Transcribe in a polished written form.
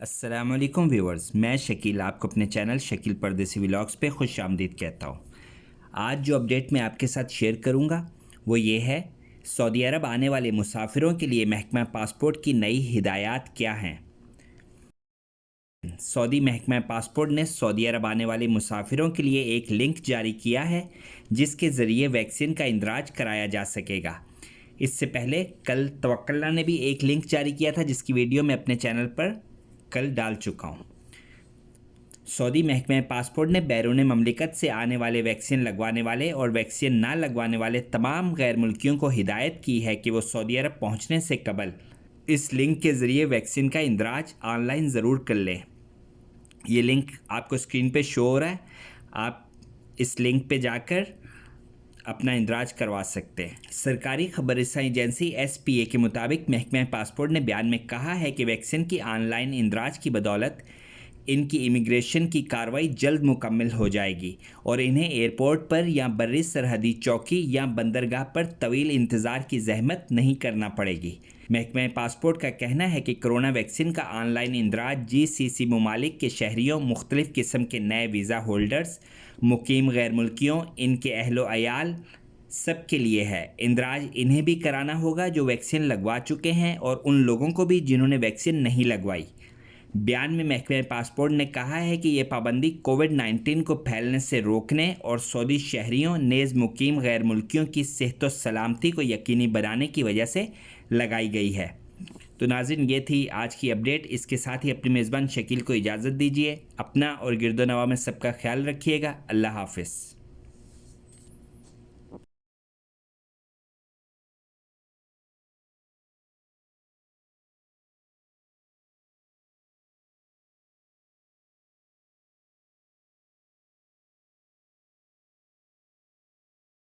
السلام علیکم ویورز، میں شکیل آپ کو اپنے چینل شکیل پردیسی ولاگز پہ خوش آمدید کہتا ہوں۔ آج جو اپڈیٹ میں آپ کے ساتھ شیئر کروں گا وہ یہ ہے، سعودی عرب آنے والے مسافروں کے لیے محکمہ پاسپورٹ کی نئی ہدایات کیا ہیں۔ سعودی محکمہ پاسپورٹ نے سعودی عرب آنے والے مسافروں کے لیے ایک لنک جاری کیا ہے جس کے ذریعے ویکسین کا اندراج کرایا جا سکے گا۔ اس سے پہلے کل توکلنا نے بھی ایک لنک جاری کیا تھا جس کی ویڈیو میں اپنے چینل پر کل ڈال چکا ہوں۔ سعودی محکمہ پاسپورٹ نے بیرون مملکت سے آنے والے ویکسین لگوانے والے اور ویکسین نہ لگوانے والے تمام غیر ملکیوں کو ہدایت کی ہے کہ وہ سعودی عرب پہنچنے سے قبل اس لنک کے ذریعے ویکسین کا اندراج آن لائن ضرور کر لیں۔ یہ لنک آپ کو اسکرین پہ شو ہو رہا ہے، آپ اس لنک پہ جا کر اپنا اندراج کروا سکتے ہیں۔ سرکاری خبر رساں ایجنسی ایس پی اے کے مطابق محکمہ پاسپورٹ نے بیان میں کہا ہے کہ ویکسین کی آن لائن اندراج کی بدولت ان کی امیگریشن کی کارروائی جلد مکمل ہو جائے گی اور انہیں ایئرپورٹ پر یا بری سرحدی چوکی یا بندرگاہ پر طویل انتظار کی زحمت نہیں کرنا پڑے گی۔ محکمہ پاسپورٹ کا کہنا ہے کہ کرونا ویکسین کا آن لائن اندراج جی سی سی ممالک کے شہریوں، مختلف قسم کے نئے ویزا ہولڈرز، مقیم غیر ملکیوں، ان کے اہل و عیال سب کے لیے ہے۔ اندراج انہیں بھی کرانا ہوگا جو ویکسین لگوا چکے ہیں اور ان لوگوں کو بھی جنہوں نے ویکسین نہیں لگوائی۔ بیان میں محکمہ پاسپورٹ نے کہا ہے کہ یہ پابندی کووڈ-19 کو پھیلنے سے روکنے اور سعودی شہریوں نیز مقیم غیر ملکیوں کی صحت و سلامتی کو یقینی بنانے کی وجہ سے لگائی گئی ہے۔ تو ناظرین، یہ تھی آج کی اپڈیٹ۔ اس کے ساتھ ہی اپنی میزبان شکیل کو اجازت دیجیے۔ اپنا اور گرد و نواح میں سب کا خیال رکھیے گا۔ اللہ حافظ۔